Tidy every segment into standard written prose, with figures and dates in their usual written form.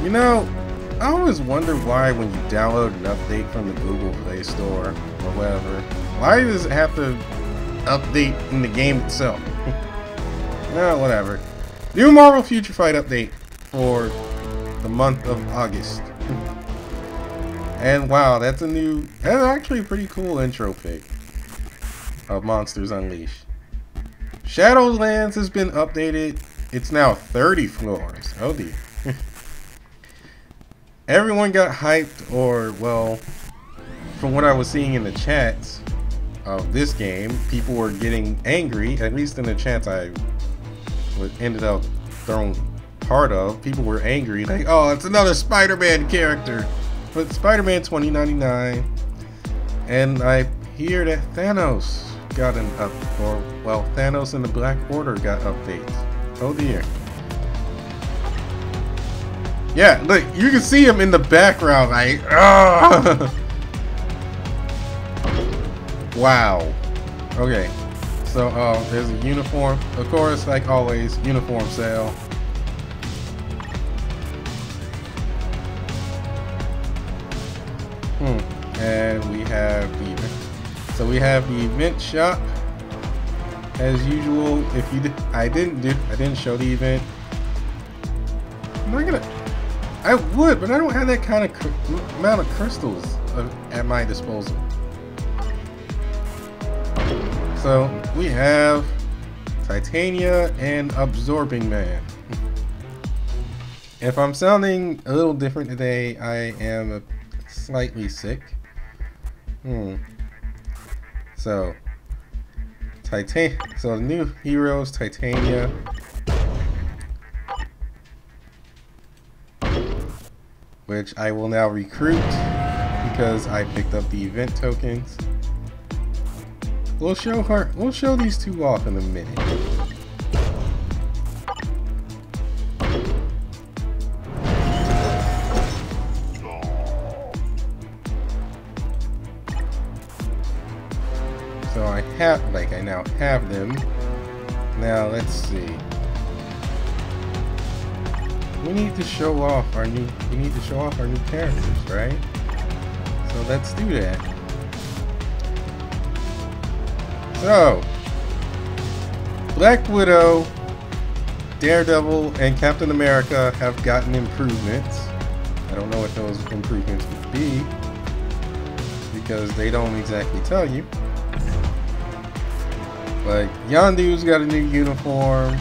You know, I always wonder why when you download an update from the Google Play Store or whatever, why does it have to update in the game itself? No, whatever. New Marvel Future Fight update for the month of August. And wow, that's actually a pretty cool intro pic of Monsters Unleashed. Shadowlands has been updated. It's now 30 floors. Oh dear. Everyone got hyped, or well, from what I was seeing in the chats of this game, people were getting angry, at least in the chats I ended up throwing part of. People were angry, like, oh, it's another Spider-Man character. But Spider-Man 2099, and I hear that Thanos got an Thanos and the Black Order got updates. Oh dear. Yeah, look, you can see him in the background, like, wow. Okay, so there's a uniform. Of course, like always, uniform sale. And we have the event shop as usual. If you I didn't show the event. I would, but I don't have that kind of amount of crystals at my disposal. So we have Titania and Absorbing Man. If I'm sounding a little different today, I am slightly sick. So the new heroes, Titania, which I will now recruit because I picked up the event tokens. We'll show these two off in a minute. So I now have them. Now let's see. We need to show off our new characters, right? So let's do that. So Black Widow, Daredevil, and Captain America have gotten improvements. I don't know what those improvements would be because they don't exactly tell you. But Yondu's got a new uniform.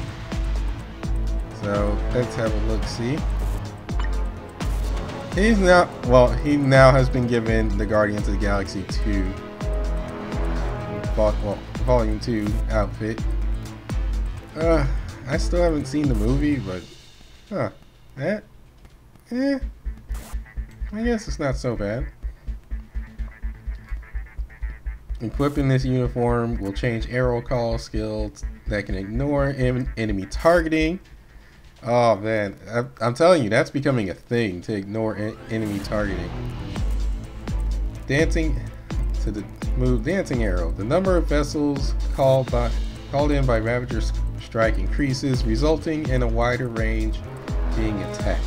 So let's have a look. See, he now has been given the Guardians of the Galaxy 2 Volume 2 outfit. I still haven't seen the movie, but I guess it's not so bad. Equipping this uniform will change arrow call skills that can ignore enemy targeting. Oh man, I'm telling you, that's becoming a thing, to ignore enemy targeting. Dancing arrow. The number of vessels called in by Ravager's strike increases, resulting in a wider range being attacked.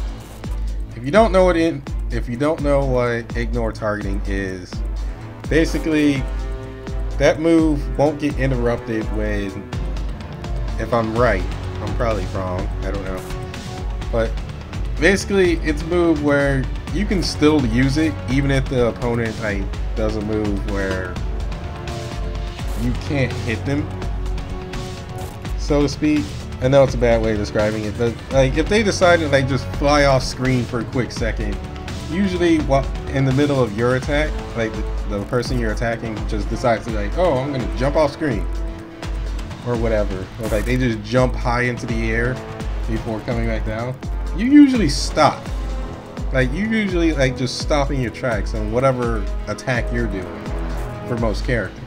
If you don't know what ignore targeting is, basically that move won't get interrupted when, if I'm right, I'm probably wrong, I don't know, but basically it's a move where you can still use it even if the opponent does a move where you can't hit them, so to speak. I know it's a bad way of describing it, but like if they decide to just fly off screen for a quick second, usually in the middle of your attack, like the person you're attacking just decides to oh, I'm gonna jump off screen or whatever, or they just jump high into the air before coming back down, you usually stop. You usually just stop in your tracks on whatever attack you're doing for most characters.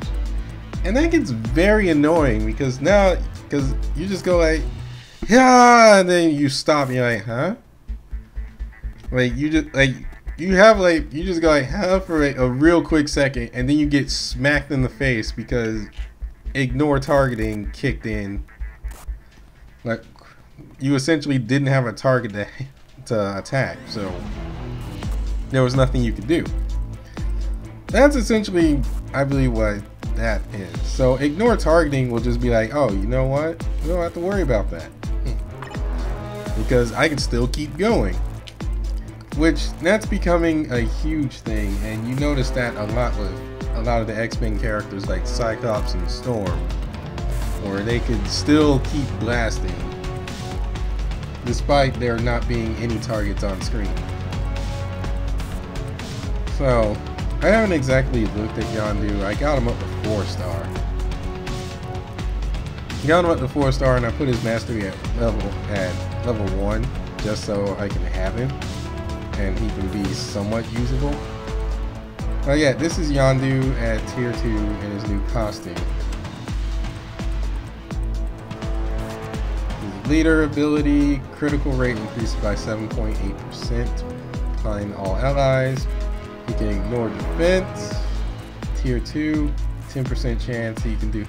And that gets very annoying because you just go yeah, and then you stop and you're like, huh? You just go huh for a real quick second, and then you get smacked in the face because ignore targeting kicked in. You essentially didn't have a target to attack, so there was nothing you could do. That's essentially, I believe, what that is. So ignore targeting will just be like, oh, you know what? We don't have to worry about that. Because I can still keep going. Which, that's becoming a huge thing, and you notice that a lot with a lot of the X-Men characters like Cyclops and Storm, where they could still keep blasting despite there not being any targets on screen. So, I haven't exactly looked at Yondu. I got him up to 4-star. Got him up to 4-star, and I put his mastery at level 1 just so I can have him and he can be somewhat usable. But yeah, this is Yondu at tier 2 in his new costume. His leader ability, critical rate increased by 7.8%, applying all allies. He can ignore defense. Tier 2, 10% chance he can do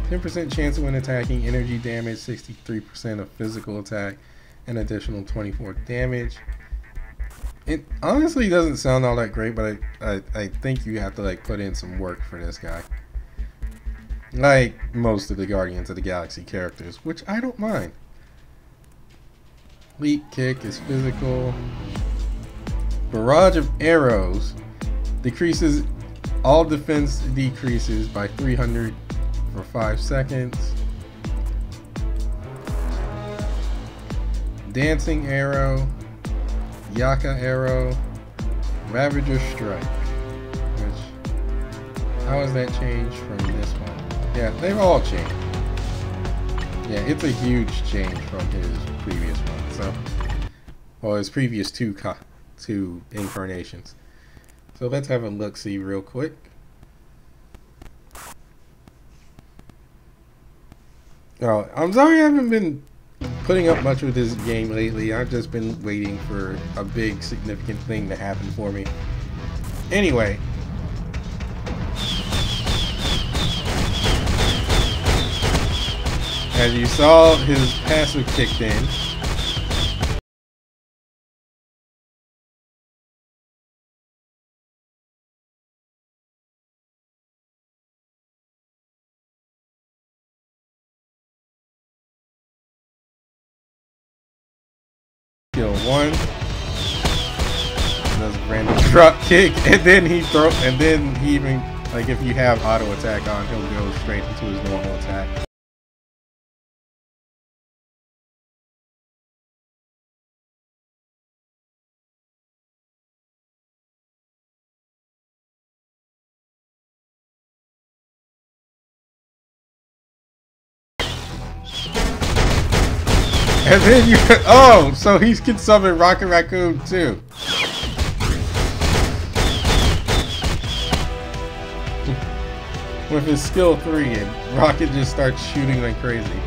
10% chance when attacking, energy damage, 63% of physical attack, and additional 24 damage. It honestly doesn't sound all that great, but I think you have to like put in some work for this guy. Like most of the Guardians of the Galaxy characters, which I don't mind. Leap kick is physical. Barrage of arrows decreases, all defense decreases by 300 for 5 seconds. Dancing arrow, Yaka arrow, Ravager strike. Which, how has that changed from this one? Yeah, they've all changed. Yeah, it's a huge change from his previous one. So, well, his previous two incarnations. So let's have a look-see real quick. Oh, I'm sorry I haven't been putting up much with this game lately. I've just been waiting for a big significant thing to happen for me. Anyway. As you saw, his passive kicked in. Kill one. Does a random drop kick, and then he even, like, if you have auto attack on, he'll go straight into his normal attack. And then you, oh, so he can summon Rocket Raccoon too. With his skill 3, and Rocket just starts shooting like crazy.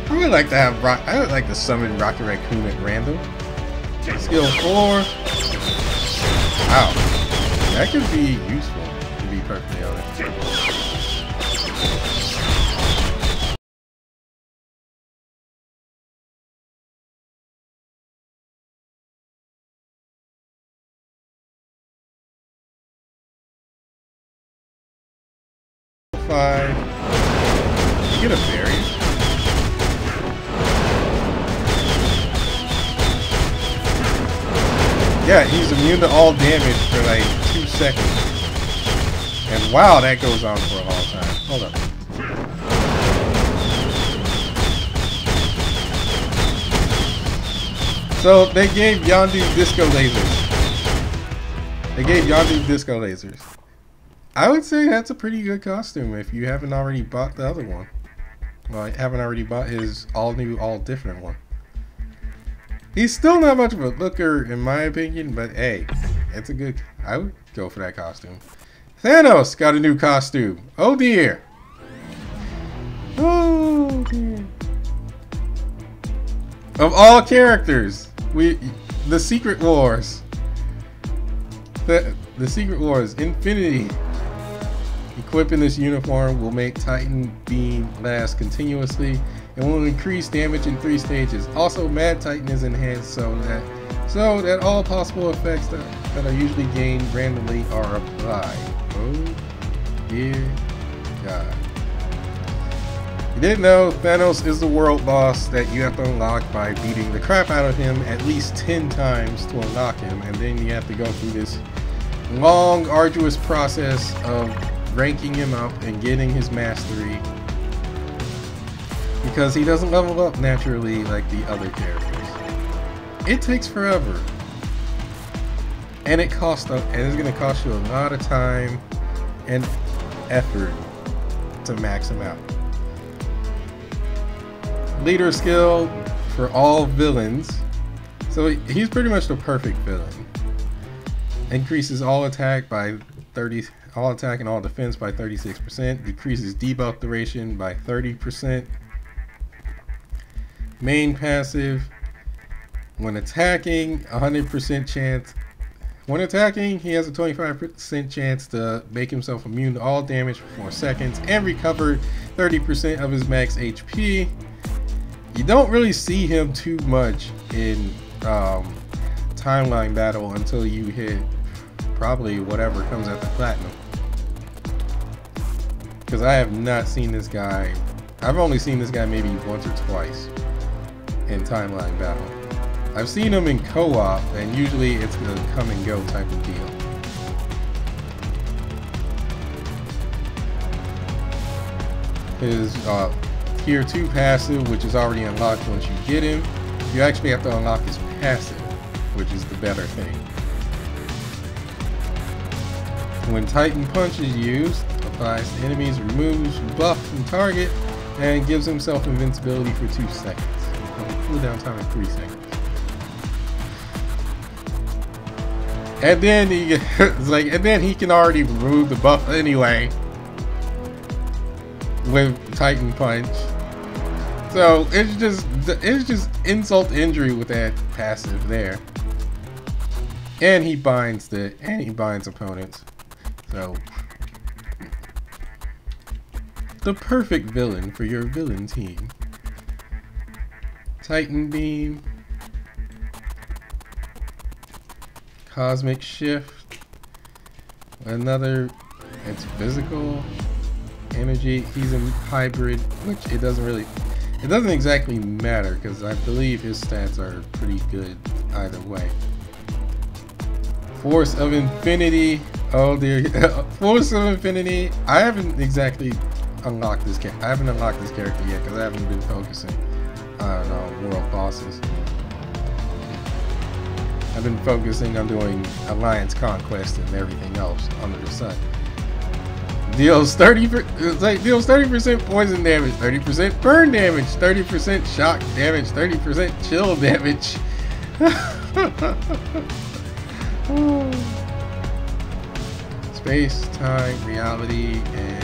I would like to have I would like to summon Rocket Raccoon at random. Skill 4. Wow, that could be useful, to be perfectly honest. Get a berry. Yeah, he's immune to all damage for like 2 seconds. And wow, that goes on for a long time. Hold up. So they gave Yondu disco lasers. They gave Yondu disco lasers. I would say that's a pretty good costume if you haven't already bought the other one. Well, I haven't already bought his all-new, all-different one. He's still not much of a looker in my opinion, but hey, it's a good... I would go for that costume. Thanos got a new costume. Oh dear. Oh dear. Of all characters, the Secret Wars. The Secret Wars, Infinity. Equipping this uniform will make Titan Beam last continuously and will increase damage in 3 stages. Also, Mad Titan is enhanced so that all possible effects that are usually gained randomly are applied. Oh dear God. You didn't know Thanos is the world boss that you have to unlock by beating the crap out of him at least 10 times to unlock him, and then you have to go through this long, arduous process of ranking him up and getting his mastery, because he doesn't level up naturally like the other characters. It takes forever, and it's going to cost you a lot of time and effort to max him out. Leader skill for all villains, so he's pretty much the perfect villain. Increases all attack by 30, all attack and all defense by 36%. Decreases debuff duration by 30%. Main passive: when attacking, 100% chance. When attacking, he has a 25% chance to make himself immune to all damage for 4 seconds and recover 30% of his max HP. You don't really see him too much in timeline battle until you hit probably whatever comes at the platinum. Because I have not seen this guy. I've only seen this guy maybe once or twice in timeline battle. I've seen him in co-op, and usually it's a come and go type of deal. His Tier 2 passive, which is already unlocked once you get him. You actually have to unlock his passive, which is the better thing. When Titan Punch is used, applies to enemies, removes buff from target, and gives himself invincibility for 2 seconds. Cooldown time is 3 seconds. And then he can already remove the buff anyway with Titan Punch. So it's just insult to injury with that passive there. And he binds opponents. So the perfect villain for your villain team. Titan Beam. Cosmic Shift. It's physical energy. He's a hybrid, which it doesn't exactly matter, because I believe his stats are pretty good either way. Force of Infinity. Oh dear. Force of Infinity. I haven't exactly unlocked this character. I haven't unlocked this character yet because I haven't been focusing on world bosses. I've been focusing on doing Alliance Conquest and everything else under the sun. Deals 30% poison damage, 30% burn damage, 30% shock damage, 30% chill damage. Space, time, reality, and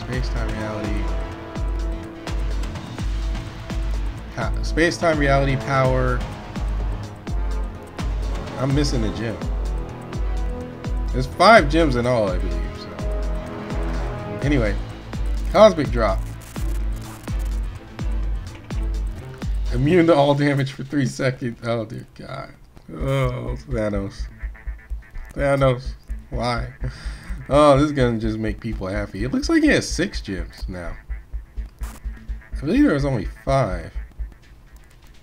space-time reality. Space-time reality power. I'm missing a gem. There's 5 gems in all, I believe. So anyway, Cosmic Drop. Immune to all damage for 3 seconds. Oh dear God. Oh, Thanos. Thanos. Why? Oh, this is gonna just make people happy. It looks like he has 6 gems now. I believe there was only 5.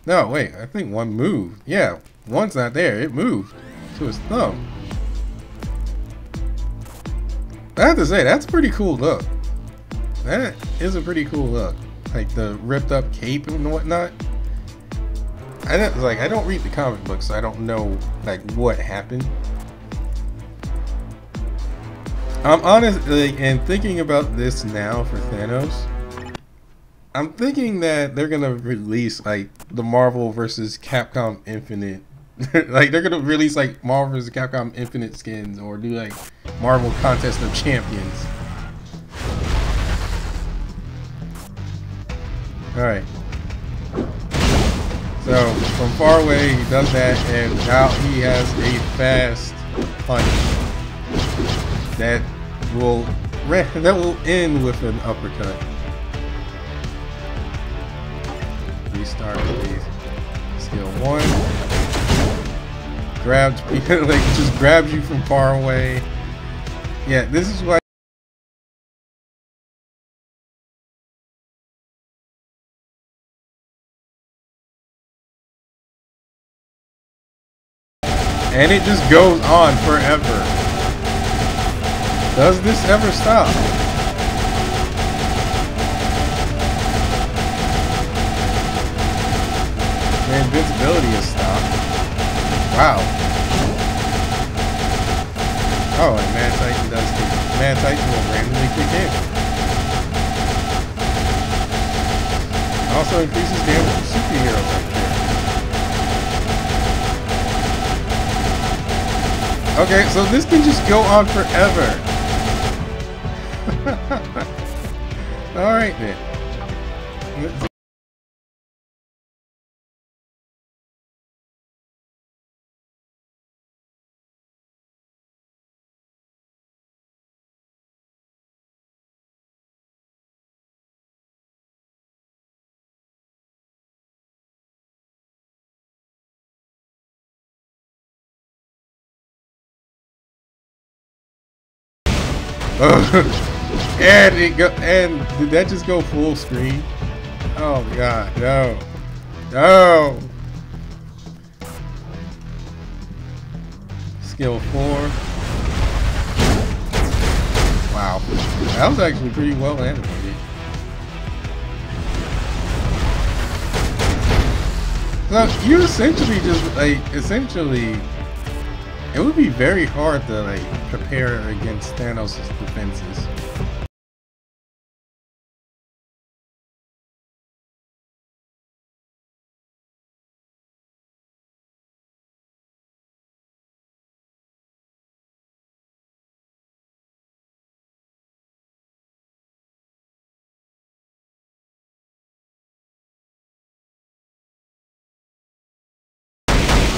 No, wait, I think 1 moved. Yeah, 1's not there. It moved to his thumb. I have to say, that's a pretty cool look. That is a pretty cool look. Like the ripped up cape and whatnot. I don't read the comic books, so I don't know like what happened. I'm honestly, and thinking about this now for Thanos, I'm thinking that they're gonna release like the Marvel vs. Capcom Infinite. Like they're gonna release like Marvel vs. Capcom Infinite skins, or do like Marvel Contest of Champions. Alright. So from far away he does that, and now he has a fast punch that will that will end with an uppercut. Restart, please. Skill 1. Grabs, like just grabs you from far away. Yeah, this is why. And it just goes on forever. Does this ever stop? The invincibility is stopped. Wow. Oh, and Mad Titan does kick. Mad Titan will randomly kick in. Also increases damage to superhero type characters. Okay, so this can just go on forever. Alright then. And it go, and did that just go full screen? Oh god, no. No. Skill 4. Wow. That was actually pretty well animated. So you essentially just like it would be very hard to like prepare against Thanos' defenses.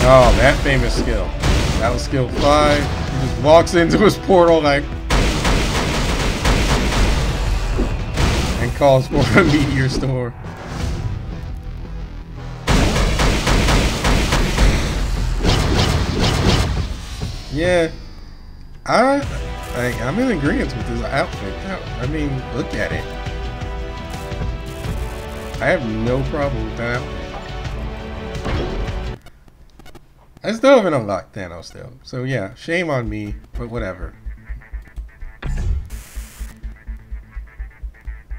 Oh, that famous skill. That was skill 5. He just walks into his portal like and calls for a meteor storm. Yeah, I'm in agreement with this outfit. I mean, look at it. I have no problem with that outfit. I still haven't unlocked Thanos though, so yeah, shame on me, but whatever.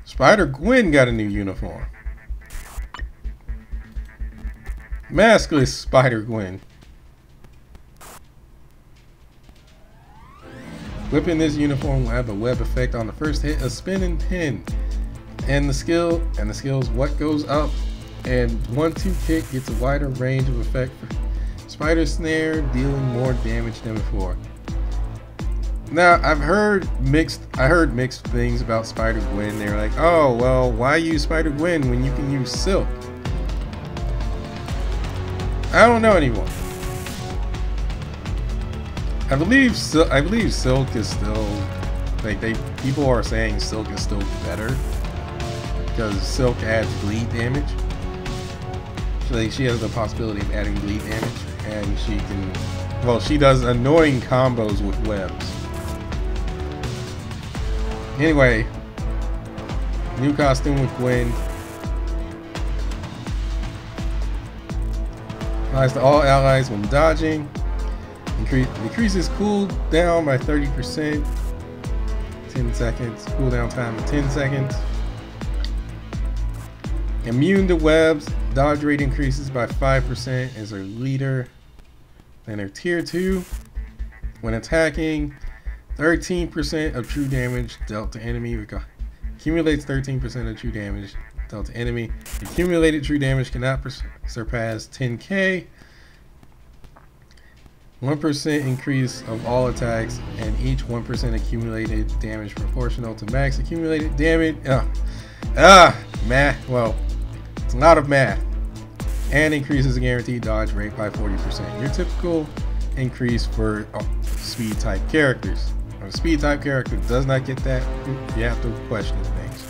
Spider-Gwen got a new uniform. Maskless Spider-Gwen. Whipping this uniform will have a web effect on the first hit, a spinning pin. And the skills what goes up and 1-2 kick gets a wider range of effect for Spider Snare, dealing more damage than before. Now, I heard mixed things about Spider-Gwen. They're like, oh, well, why use Spider-Gwen when you can use Silk? I don't know anymore. I believe Silk is still, like, people are saying Silk is still better because Silk adds bleed damage. Like, she has the possibility of adding bleed damage. And she can, well, she does annoying combos with webs. Anyway, new costume with Gwen. Applies to all allies when dodging. Decreases cooldown by 30%. 10 seconds. Cooldown time of 10 seconds. Immune to webs. Dodge rate increases by 5% as her leader. Then her tier 2. When attacking, 13% of true damage dealt to enemy. Accumulates 13% of true damage dealt to enemy. Accumulated true damage cannot surpass 10k. 1% increase of all attacks, and each 1% accumulated damage proportional to max accumulated damage. Math. Well, it's a lot of math. And increases the guaranteed dodge rate by 40%. Your typical increase for speed type characters. If a speed type character does not get that, you have to question things.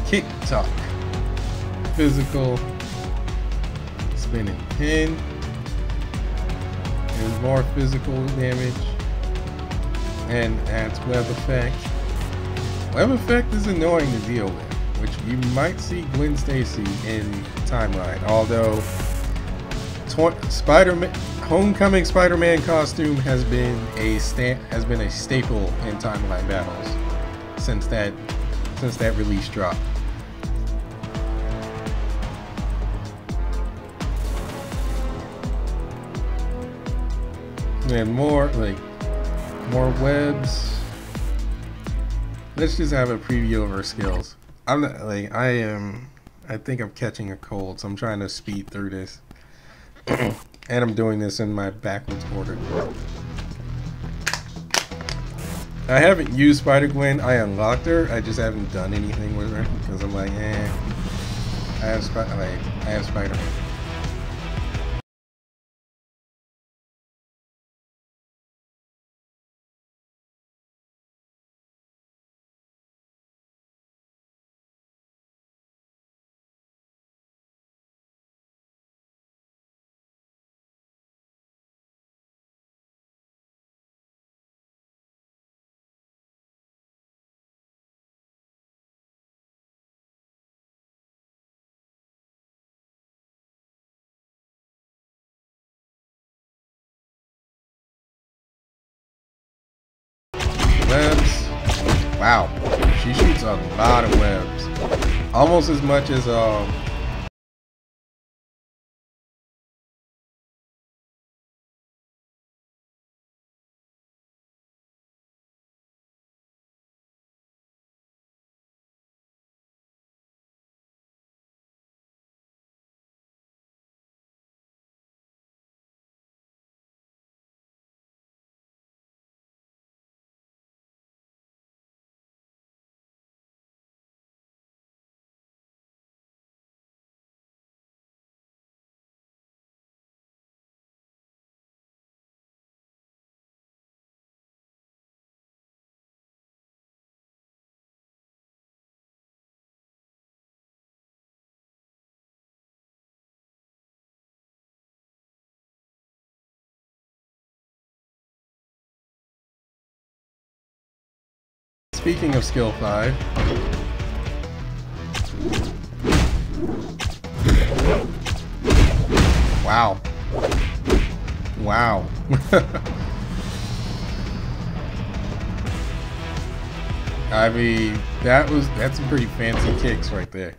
Kick Talk. Physical. Spinning pin. There's more physical damage. And adds web effect. Web effect is annoying to deal with, which you might see Gwen Stacy in Timeline. Although Homecoming Spider-Man costume has been a staple in Timeline battles since that release dropped. And more webs. Let's just have a preview of her skills. I think I'm catching a cold, so I'm trying to speed through this. And I'm doing this in my backwards order. I haven't used Spider-Gwen. I unlocked her. I just haven't done anything with her because I'm like, I have Spider-Man. Webs. Wow. She shoots a lot of webs. Almost as much as speaking of skill 5. Wow. Wow. I mean, that's some pretty fancy kicks right there.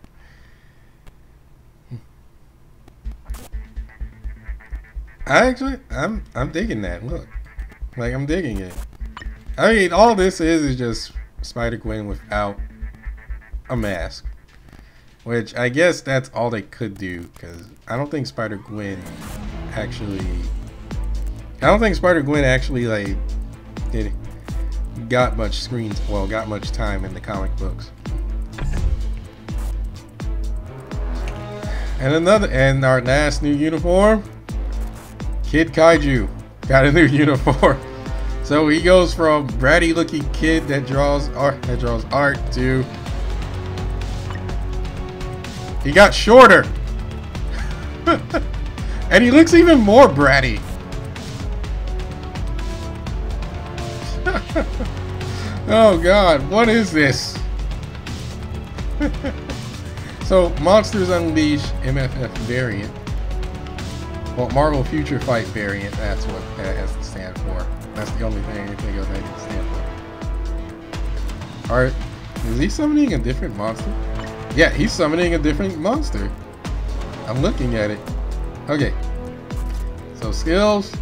I'm digging that. Look. Like, I'm digging it. I mean, all this is just Spider-Gwen without a mask. Which, I guess that's all they could do, because I don't think Spider-Gwen actually, like, got much got much time in the comic books. And our last new uniform, Kid Kaiju got a new uniform. So he goes from bratty looking kid that draws art to he got shorter. And he looks even more bratty. Oh god, what is this? So Monsters Unleashed MFF variant. Well, Marvel Future Fight variant, that's what that has to stand for. That's the only thing I think of that can stand for. Alright, is he summoning a different monster? Yeah, he's summoning a different monster. I'm looking at it. Okay. So skills.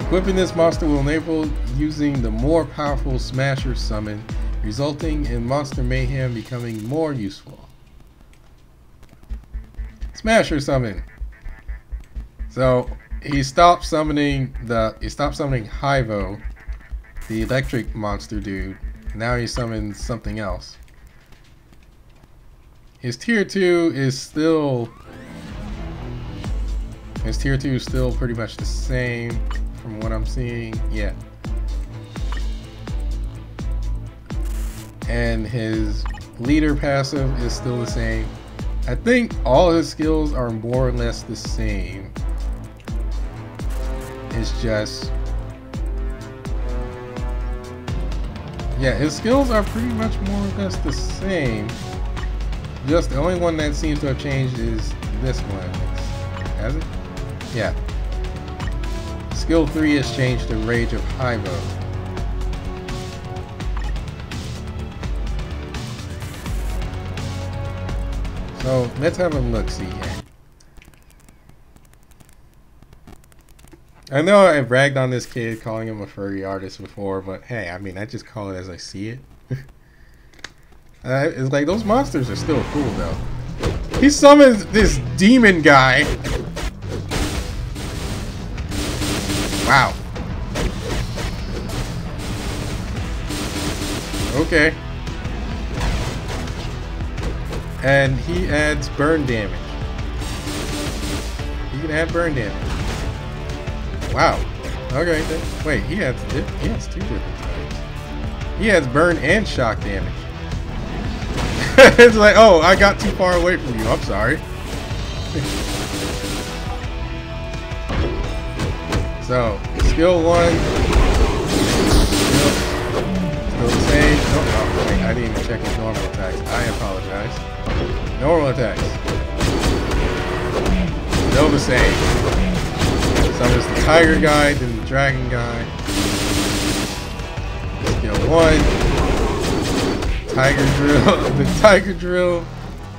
Equipping this monster will enable using the more powerful Smasher summon, resulting in Monster Mayhem becoming more useful. Smasher summon. So he stopped summoning Hyvo, the electric monster dude. Now he summons something else. His tier 2 is still pretty much the same. from what I'm seeing. Yeah. And his leader passive is still the same. I think all his skills are more or less the same. It's just, yeah, his skills are pretty much more or less the same. Just the only one that seems to have changed is this one. Has it? Yeah. Skill 3 has changed to Rage of Hyvo. So let's have a look-see here. I know I ragged on this kid calling him a furry artist before, but hey, I mean, I just call it as I see it. It's like those monsters are still cool though. He summons this demon guy. Wow. Okay. And he adds burn damage. He can add burn damage. Wow. Okay. Wait, he has two different types. He has burn and shock damage. It's like, oh, I got too far away from you. I'm sorry. So, skill 1. Still the same. Oh, wait, I didn't even check his normal attacks. I apologize. Normal attacks. Still the same. Summons the tiger guy, then the dragon guy. Skill 1. Tiger drill. The tiger drill.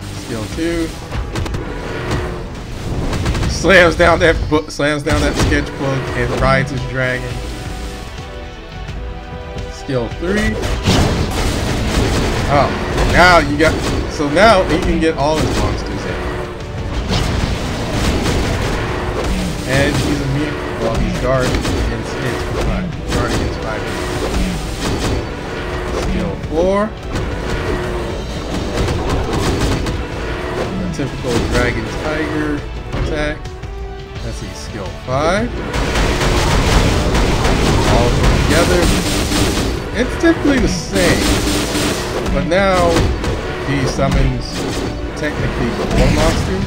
Skill 2. Slams down that sketchbook and rides his dragon. Skill 3. Oh, now you got. So now he can get all his monsters in. And he's immune. Well, he's guard against hits for 5. Guard against 5 hits. Skill 4. The typical dragon tiger attack. Let's see, skill 5. All of them together. It's typically the same. But now he summons technically 4 monsters.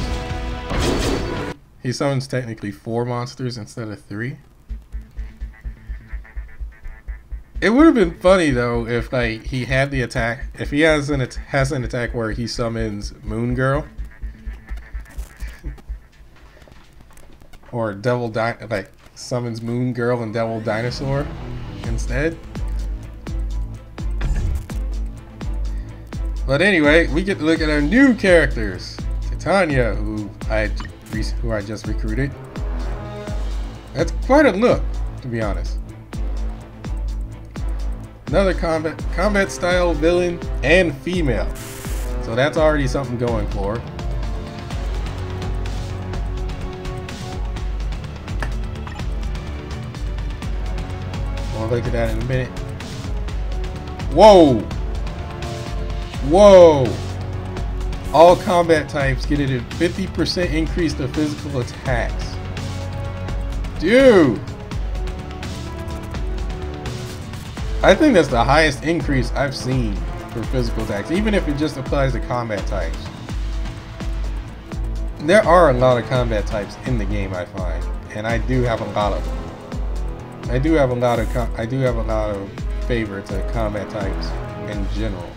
He summons technically 4 monsters instead of 3. It would have been funny though if like he had the attack. If he has an attack where he summons Moon Girl or like summons Moon Girl and Devil Dinosaur instead. But anyway, we get to look at our new characters. Titania, who I just recruited. That's quite a look, to be honest. Another combat style villain and female. So that's already something going for. We'll look at that in a minute. Whoa! Whoa! All combat types get a 50% increase to physical attacks. Dude! I think that's the highest increase I've seen for physical attacks, even if it just applies to combat types. There are a lot of combat types in the game, I find, and I do have a lot of them. I do have a lot of favor to combat types in general.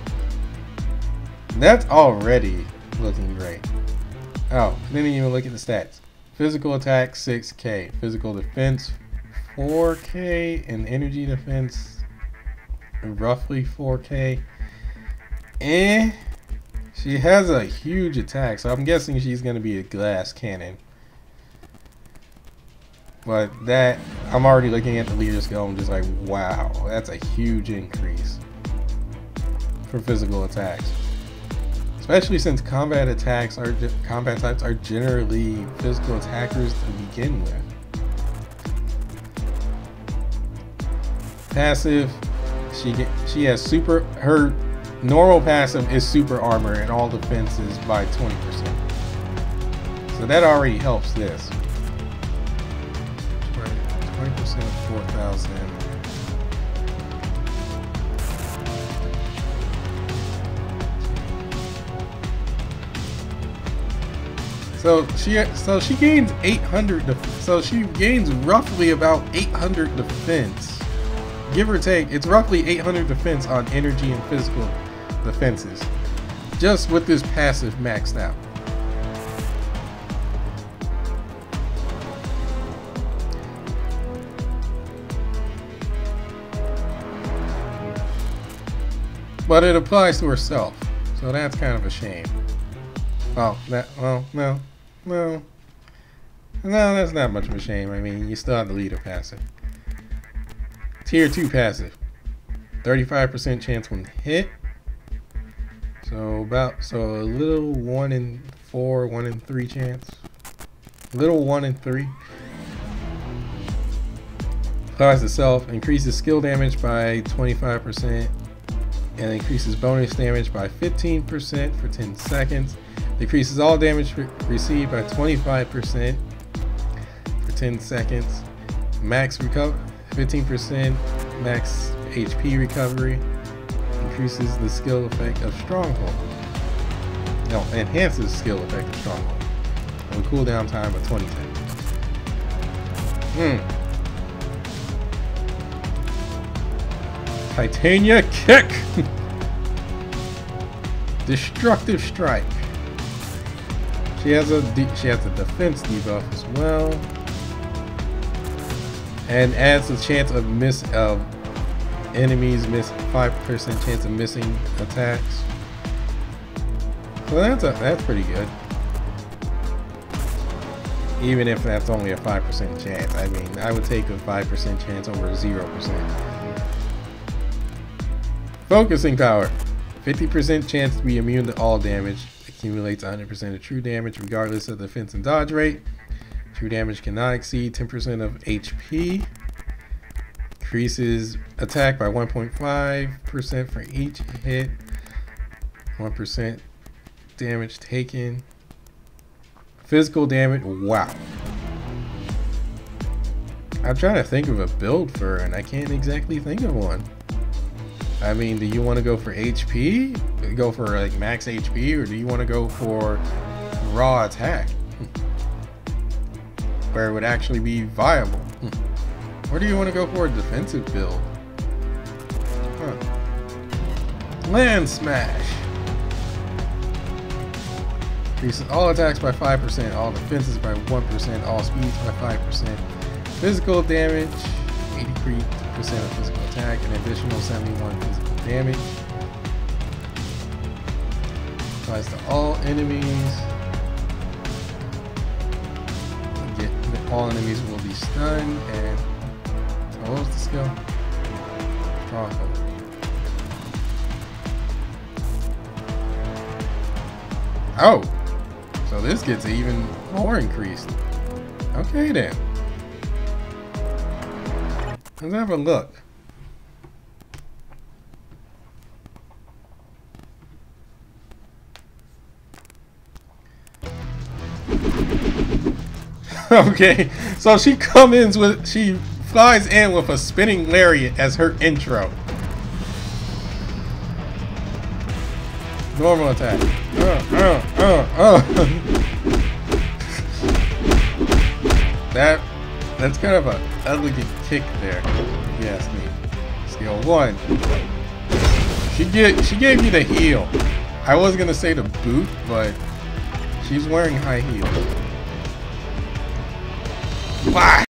That's already looking great. Oh, didn't even look at the stats. Physical attack 6k, physical defense 4k, and energy defense roughly 4k. She has a huge attack, so I'm guessing she's gonna be a glass cannon. But that, I'm already looking at the leader skill, I'm just like, wow, that's a huge increase for physical attacks. Especially since combat types are generally physical attackers to begin with. Passive, she has her normal passive is super armor and all defenses by 20%. So that already helps this. 20% of 4,000. So she gains 800. So she gains roughly about 800 defense, give or take. It's roughly 800 defense on energy and physical defenses, just with this passive maxed out. But it applies to herself, so that's kind of a shame. Oh, no, that's not much of a shame. I mean, you still have the leader passive. Tier 2 passive. 35% chance when hit. So a little 1 in 4, 1 in 3 chance. Little 1 in 3. Applies itself, increases skill damage by 25%, and increases bonus damage by 15% for 10 seconds. Decreases all damage received by 25% for 10 seconds. Max recover 15% max HP recovery. Increases the skill effect of Stronghold. No, enhances skill effect of Stronghold. And a cooldown time of 20 seconds. Titania Kick! Destructive Strike. She has a defense debuff as well, and adds a chance of enemies miss 5% chance of missing attacks. So that's pretty good. Even if that's only a 5% chance. I mean, I would take a 5% chance over a 0%. Focusing power. 50% chance to be immune to all damage. Accumulates 100% of true damage regardless of defense and dodge rate. True damage cannot exceed 10% of HP. Increases attack by 1.5% for each hit. 1% damage taken. Physical damage. Wow. I'm trying to think of a build for her and I can't exactly think of one. I mean, do you want to go for HP? Go for like max HP, or do you want to go for raw attack? Where it would actually be viable? Or do you want to go for a defensive build? Land Smash! Increases all attacks by 5%, all defenses by 1%, all speeds by 5%. Physical damage, 83% of physical attack, an additional 71 physical damage. Applies to all enemies. All enemies will be stunned, and what was the skill? Stronghold. Oh, so this gets even more increased. Okay then. Let's have a look. Okay, so she flies in with a spinning lariat as her intro. Normal attack. That's kind of an elegant kick there, if you ask me. Skill 1. She gave me the heel. I was gonna say the boot, but she's wearing high heels. Bye.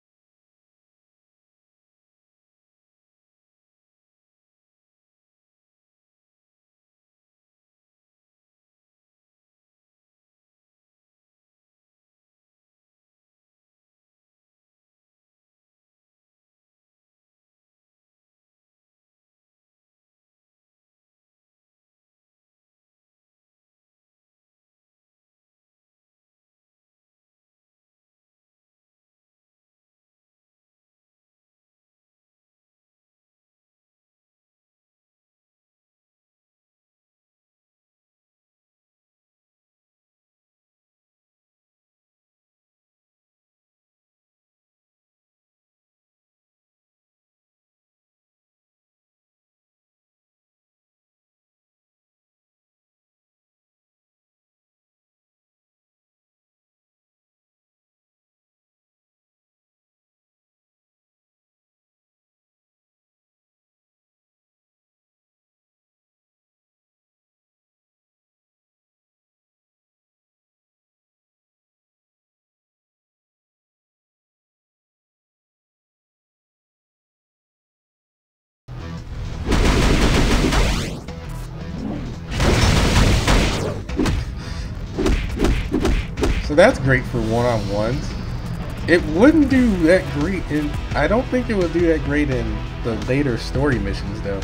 So that's great for one-on-ones. It wouldn't do that great in... I don't think it would do that great in the later story missions, though.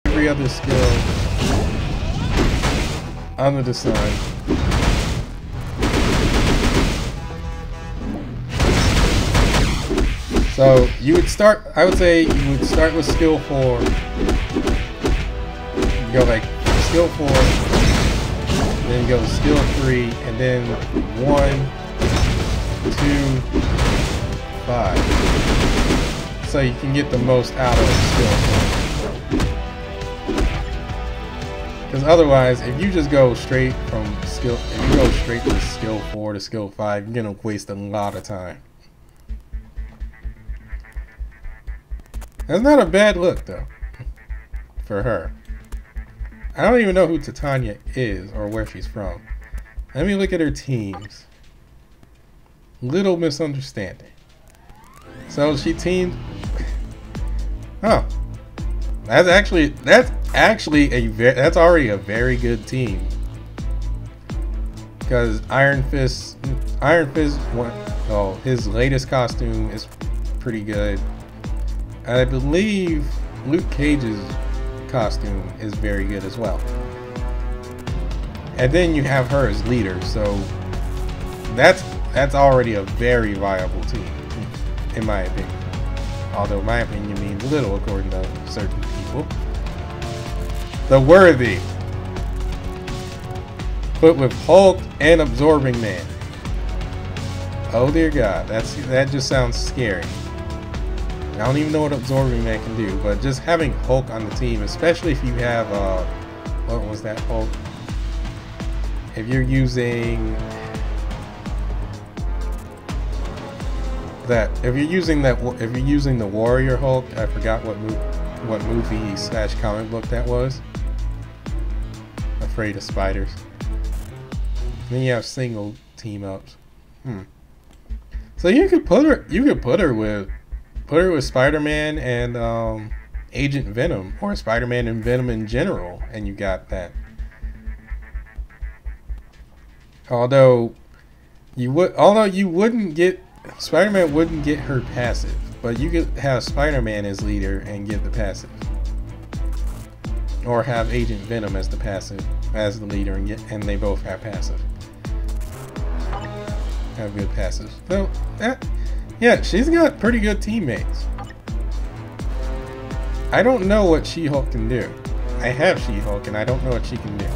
Every other skill under the sun. So you would start, I would say you would start with skill 4. You go like skill 4, then you go to skill 3, and then 1, 2, 5. So you can get the most out of skill 4. Because otherwise, if you just go straight from skill, if you go straight to skill 4 to skill 5, you're gonna waste a lot of time. That's not a bad look though, for her. I don't even know who Titania is or where she's from. Let me look at her teams. Little misunderstanding. So she teamed. Oh, that's already a very good team. Because Iron Fist his latest costume is pretty good. I believe Luke Cage's costume is very good as well. And then you have her as leader, so that's already a very viable team, in my opinion. Although my opinion means little according to certain people. The Worthy, put with Hulk and Absorbing Man. Oh dear God, that just sounds scary. I don't even know what Absorbing Man can do, but just having Hulk on the team, especially if you have what was that Hulk? If you're using the Warrior Hulk, I forgot what movie / comic book that was. Afraid of Spiders. And then you have single team ups. So you could put her with Spider-Man and Agent Venom, or Spider-Man and Venom in general, and you got that. Although you wouldn't get Spider-Man wouldn't get her passive, but you could have Spider-Man as leader and get the passive, or have Agent Venom as the the leader and they both have passive. Have good passives. So yeah, she's got pretty good teammates. I don't know what She-Hulk can do. I have She-Hulk and I don't know what she can do.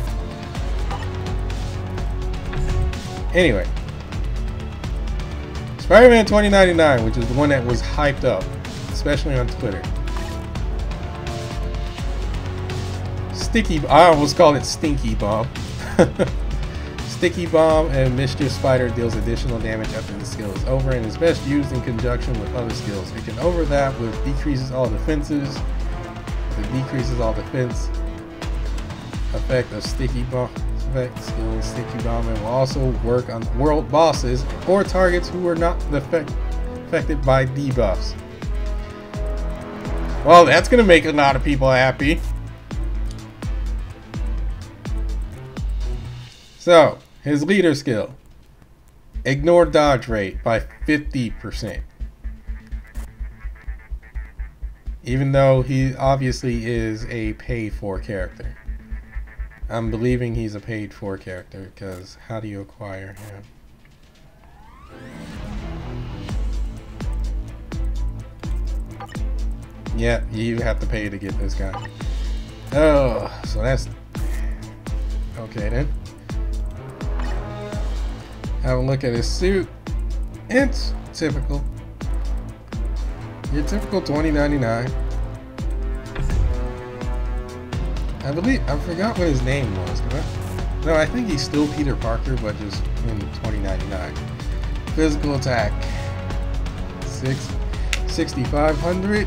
Anyway, Spider-Man 2099, which is the one that was hyped up, especially on Twitter. I almost called it Stinky Bomb. Sticky Bomb and Mischief Spider deals additional damage after the skill is over and is best used in conjunction with other skills. It can overlap with decreases all defenses. It decreases all defense effect of Sticky Bomb. Skill Sticky Bomb, and will also work on world bosses or targets who are not affected by debuffs. Well, that's gonna make a lot of people happy. So, his leader skill. Ignore dodge rate by 50%. Even though he obviously is a paid-for character. I'm believing he's a paid-for character, because how do you acquire him? Yeah, you have to pay to get this guy. Oh, so that's... Okay then. Have a look at his suit. It's typical. Your typical 2099. I forgot what his name was. No, I think he's still Peter Parker, but just in 2099. Physical attack 6,500.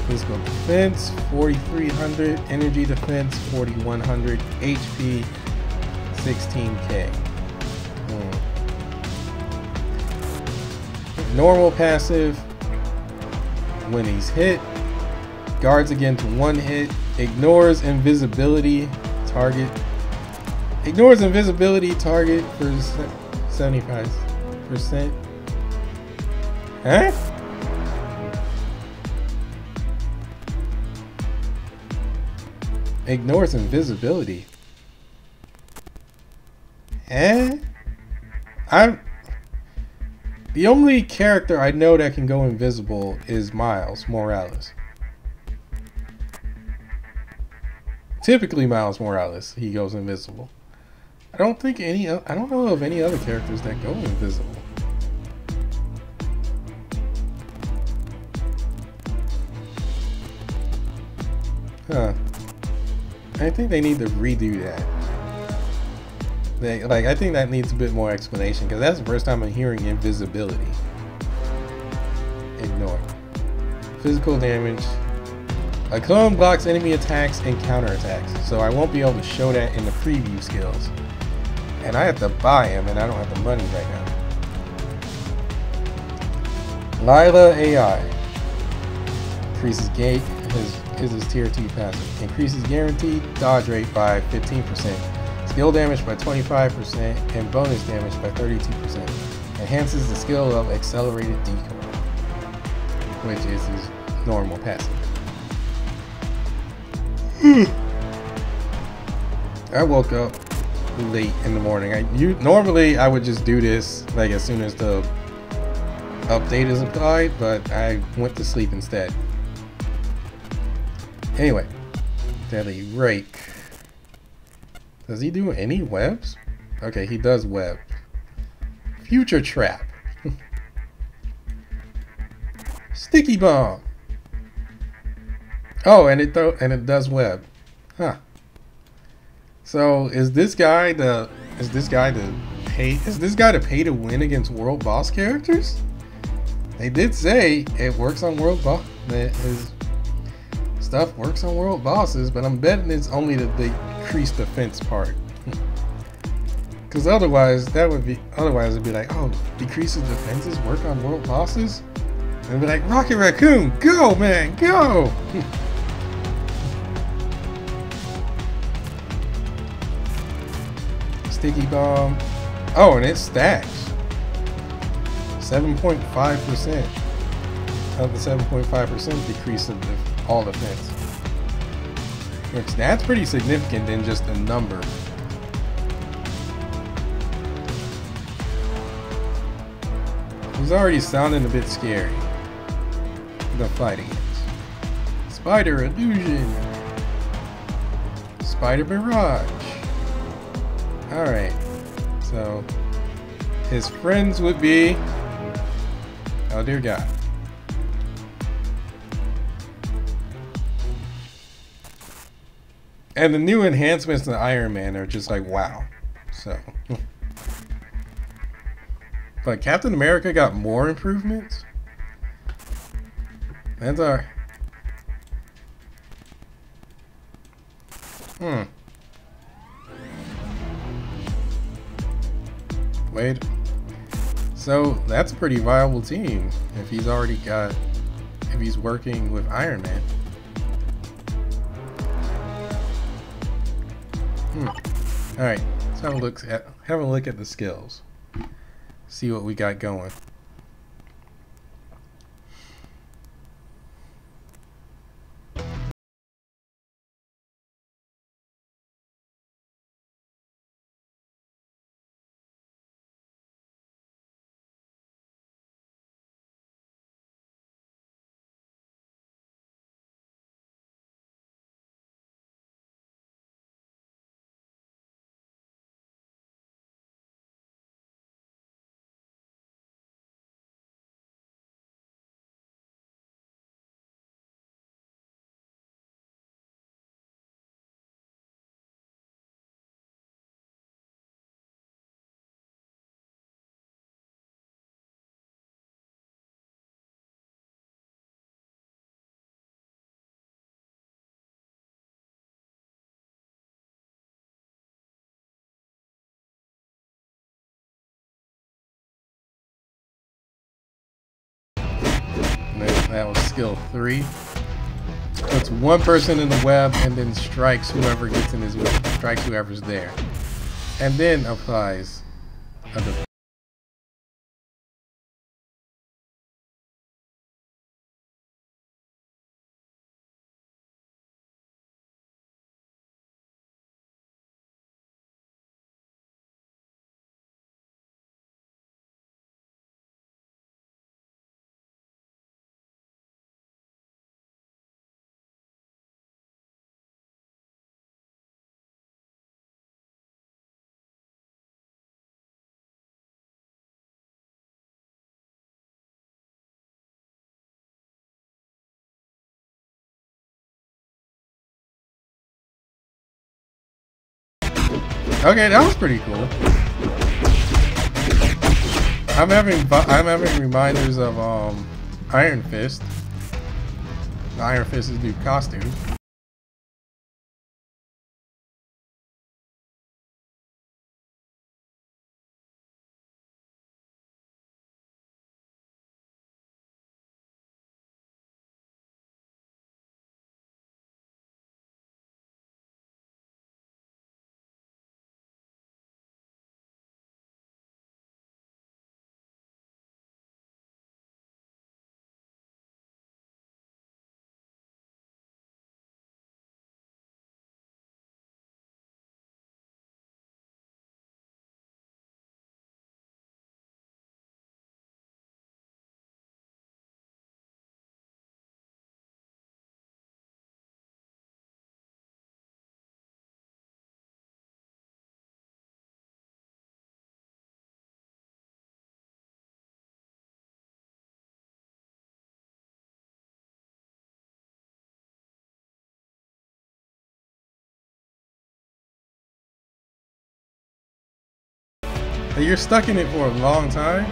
Physical defense 4,300. Energy defense 4,100. HP 16k. Normal passive. When he's hit, guards again to 1 hit. Ignores invisibility target. Ignores invisibility target for 75%. Huh? Ignores invisibility. Eh? The only character I know that can go invisible is Miles Morales. Typically Miles Morales, he goes invisible. I don't know of any other characters that go invisible. Huh. I think they need to redo that. I think that needs a bit more explanation, because that's the first time I'm hearing invisibility. Ignore. Physical damage. A clone blocks enemy attacks and counterattacks, so I won't be able to show that in the preview skills. And I have to buy him, and I don't have the money right now. Lila AI. Increases gate. His tier 2 passive. Increases guaranteed dodge rate by 15%. Skill damage by 25% and bonus damage by 32%. Enhances the skill of accelerated decoy, which is his normal passive. I woke up late in the morning. Normally I would just do this like as soon as the update is applied, but I went to sleep instead. Anyway, Deadly Rake. Does he do any webs? Okay, he does web. Future Trap. Sticky Bomb. Oh, and it does web. Huh. So is this guy to pay to win against world boss characters? They did say it works on world boss. His stuff works on world bosses, but I'm betting it's only the increased defense part. Because otherwise it'd be like, oh, decreases defenses work on world bosses? And it'd be like, Rocket Raccoon, go man, go! Sticky Bomb. Oh, and it stacks. 7.5% of the 7.5% decrease of all defense. Which, that's pretty significant than just a number. He's already sounding a bit scary. The fight against Spider Illusion. Spider Mirage. Alright. So his friends would be, oh dear God. And the new enhancements to Iron Man are just like, wow. So, but Captain America got more improvements? That's our... Wait. So, that's a pretty viable team if he's working with Iron Man. Alright, let's have a look at the skills. See what we got going. That was skill 3. Puts one person in the web and then strikes whoever gets in his web. Strikes whoever's there. And then applies a defense. Okay, that was pretty cool. I'm having reminders of Iron Fist. The Iron Fist's new costume. You're stuck in it for a long time,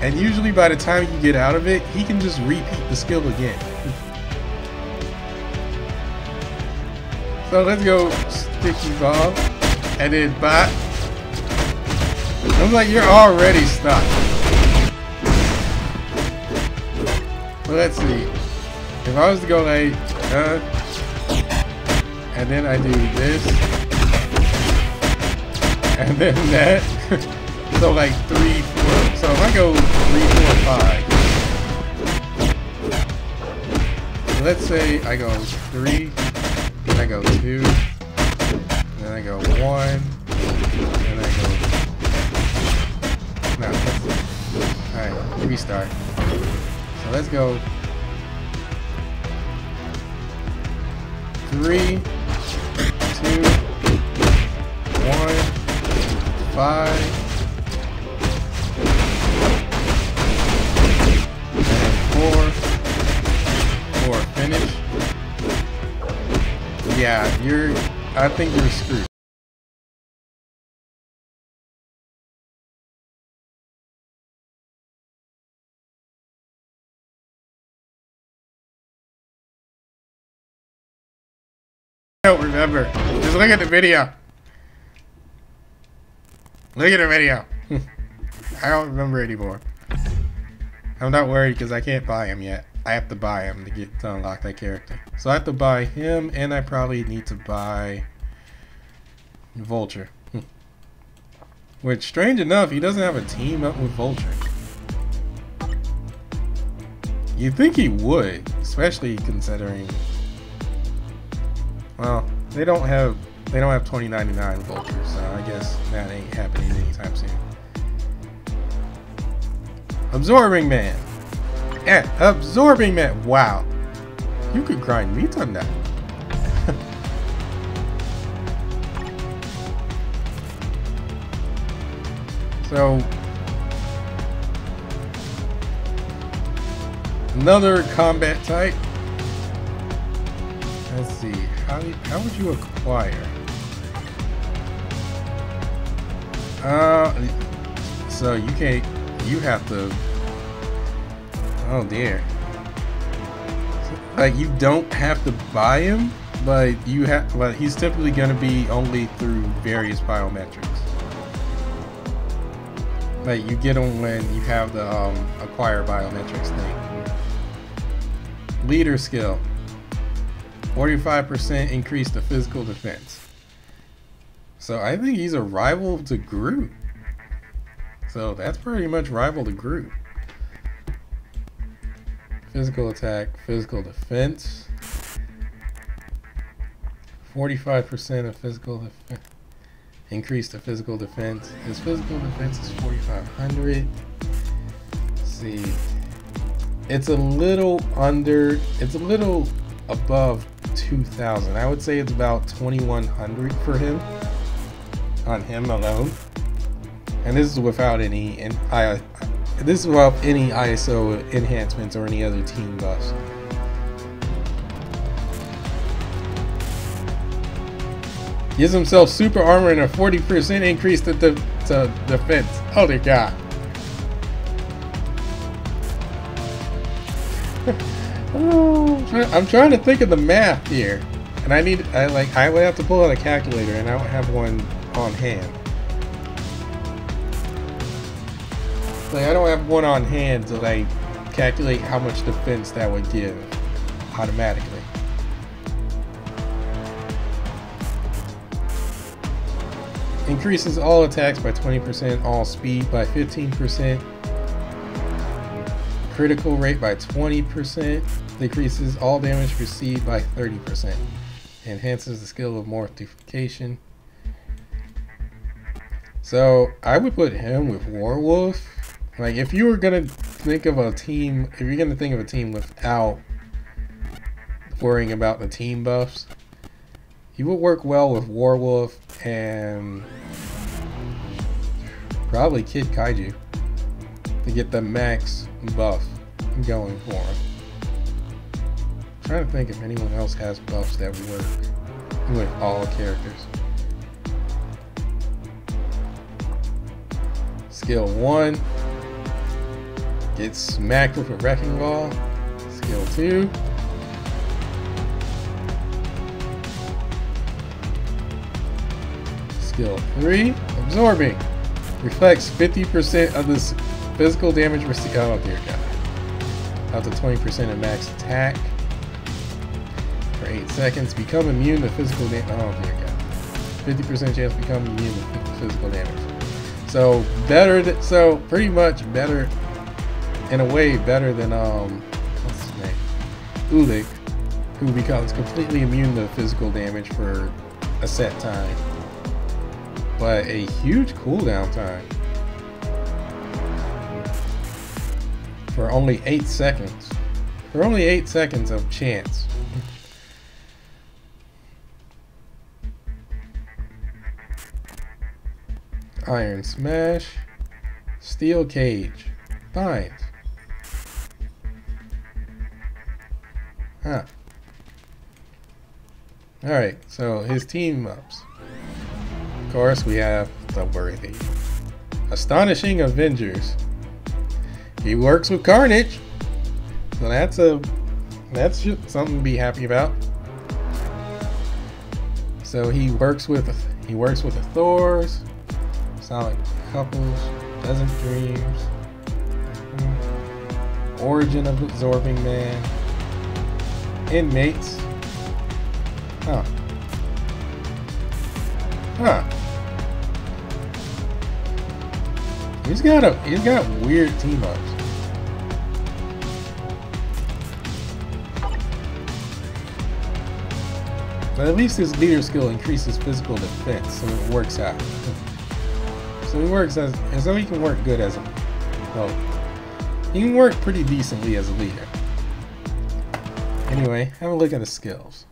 and usually by the time you get out of it, he can just repeat the skill again. So let's go Sticky Bomb, and then Bot. I'm like, you're already stuck. Well, let's see. If I was to go like, and then I do this, and then that. So like 3, 4. So if I go 3, 4, 5. So let's say I go 3, then I go 2, then I go 1, then I go. No, let's see. Alright, restart. So let's go 3, 2, 1, 5. For finish. Yeah, I think you're screwed. I don't remember. Just look at the video. Look at the video. I don't remember anymore. I'm not worried because I can't buy him yet. I have to buy him to unlock that character. So I have to buy him, and I probably need to buy Vulture. Which, strange enough, he doesn't have a team up with Vulture. You'd think he would, especially considering, well, they don't have 2099 Vulture, so I guess that ain't happening anytime soon. Absorbing Man. Yeah, Absorbing Man. Wow. You could grind meat on that. So, another combat type. Let's see. How would you acquire? So you can't. You have to. Oh dear. Like, you don't have to buy him, but you have. Well, he's typically going to be only through various biometrics. Like, you get them when you have the acquire biometrics thing. Leader skill. 45% increase to physical defense. So I think he's a rival to Groot. So that's pretty much rival to Groot. Physical attack, physical defense. 45% of physical defense. Increase to physical defense. His physical defense is 4,500. Let's see. It's a little under, it's a little above 2,000. I would say it's about 2,100 for him. On him alone. And this is without any, this is without any ISO enhancements or any other team buffs. Gives himself super armor and a 40% increase to defense. Oh dear God. Oh, I'm trying to think of the math here. And I would have to pull out a calculator and I don't have one on hand. Like, I don't have one on hand to like calculate how much defense that would give automatically. Increases all attacks by 20%, all speed by 15%, critical rate by 20%, decreases all damage received by 30%, enhances the skill of mortification. So I would put him with Warwolf. Like, if you were gonna think of a team, if you're gonna think of a team without worrying about the team buffs, he would work well with Warwolf and probably Kid Kaiju to get the max buff going for him. I'm trying to think if anyone else has buffs that would work with all characters. Skill 1, gets smacked with a wrecking ball. Skill 2, skill 3, absorbing, reflects 50% of this physical damage received. Oh dear God. Up to 20% of max attack for 8 seconds. Become immune to physical damage. Oh dear God. 50% chance to become immune to physical damage. So better, so pretty much better, in a way better than what's his name, Ulik, who becomes completely immune to physical damage for a set time, but a huge cooldown time for only 8 seconds. For only 8 seconds of chance. Iron Smash, Steel Cage, Binds. Huh. Alright, so his team ups. Of course, we have the worthy Astonishing Avengers. He works with Carnage, so that's something to be happy about. So he works with the Thors, Solid Couples, Pleasant Dreams, Origin of Absorbing Man, Inmates. Huh. He's got weird team ups. But at least his leader skill increases physical defense, so it works out. So he can work good as a, well, he can work pretty decently as a leader. Anyway, have a look at his skills.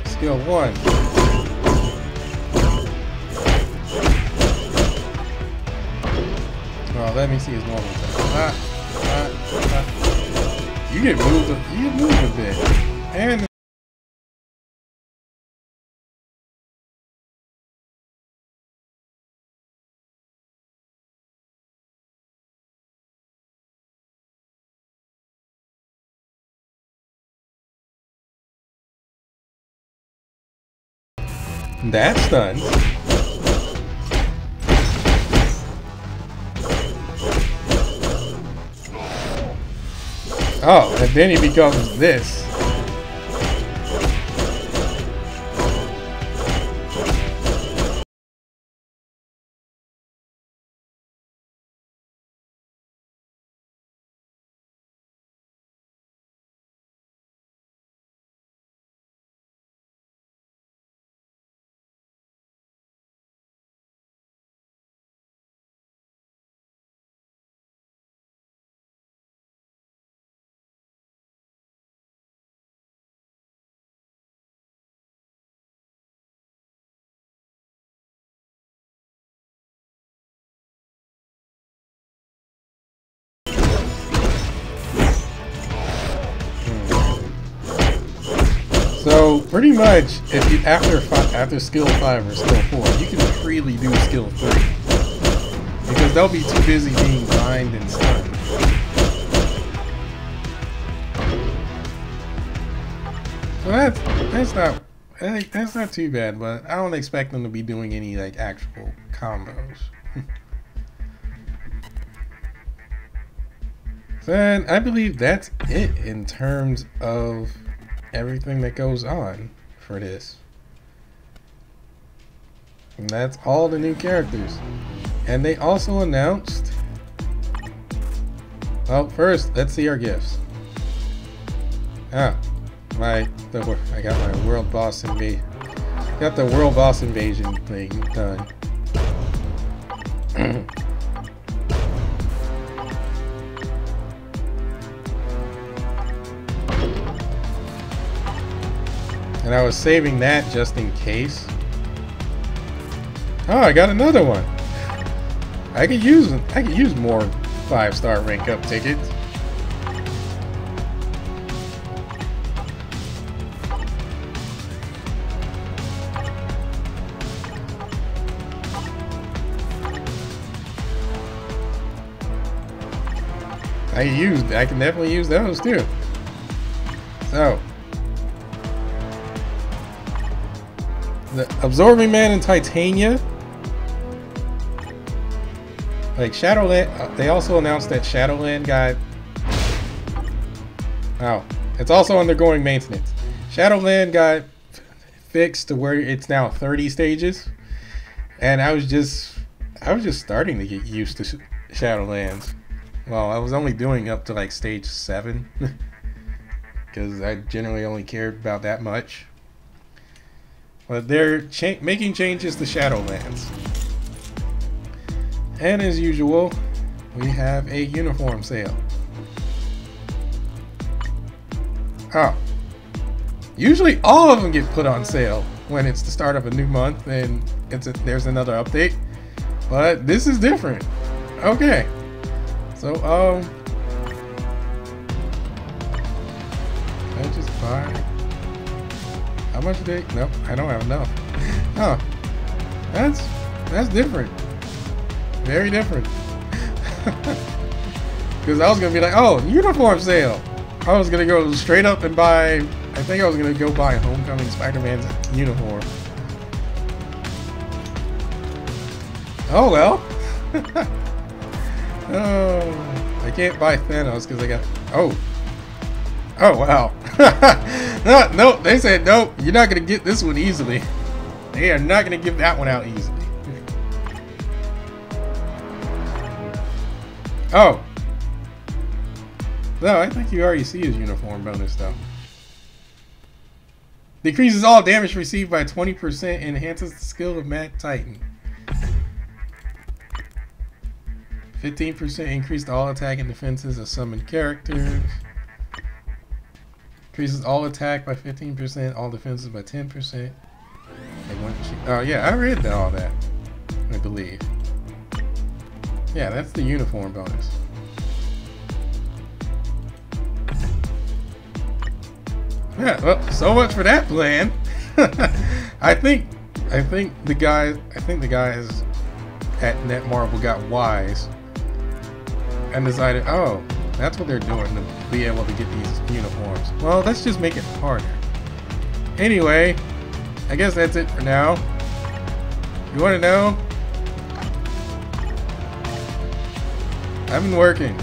Skill 1. Oh, let me see his normal attack. You get moved. You get moved a bit, and that's done. Oh, and then he becomes this. So pretty much, if you after skill 5 or skill 4, you can freely do skill 3 because they'll be too busy being blind and stunned. So that's not too bad, but I don't expect them to be doing any like actual combos. Then I believe that's it in terms of everything that goes on for this. And that's all the new characters. And they also announced, well, first let's see our gifts. I got my world boss invasion. Got the world boss invasion thing done. And I was saving that just in case. Oh, I got another one. I could use more 5-star rank up tickets. I can definitely use those too. So the Absorbing Man and Titania. Like Shadowland, they also announced that Shadowland got... Oh, it's also undergoing maintenance. Shadowland got fixed to where it's now 30 stages. And I was just starting to get used to Shadowlands. Well, I was only doing up to like stage 7. Because I generally only cared about that much. But they're making changes to Shadowlands. And as usual, we have a uniform sale. Oh. Usually all of them get put on sale when it's the start of a new month and there's another update. But this is different. Okay. So, I just buy... How much did they... Nope, I don't have enough. Oh. That's different. Very different. Because I was going to be like, oh, uniform sale. I was going to go straight up and buy... I think I was going to go buy Homecoming Spider-Man's uniform. Oh, well. Oh, I can't buy Thanos because I got... Oh. Oh, wow. No, they said, nope, you're not going to get this one easily. They are not going to give that one out easily. Oh. No, I think you already see his uniform bonus, though. Decreases all damage received by 20%, enhances the skill of Mad Titan. 15% increased all attack and defenses of summoned characters. Increases all attack by 15%, all defenses by 10%. Oh yeah, I read all that, I believe. Yeah, that's the uniform bonus. Yeah, well, so much for that plan. I think the guys at Netmarble got wise and decided, oh, that's what they're doing to be able to get these uniforms. Well, let's just make it harder. Anyway, I guess that's it for now. You want to know? I've been working.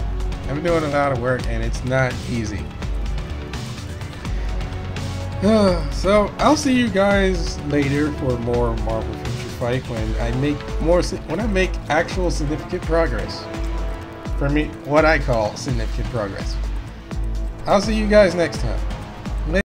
I've been doing a lot of work, and it's not easy. So I'll see you guys later for more Marvel Future Fight when I make actual significant progress. For me, what I call significant progress. I'll see you guys next time.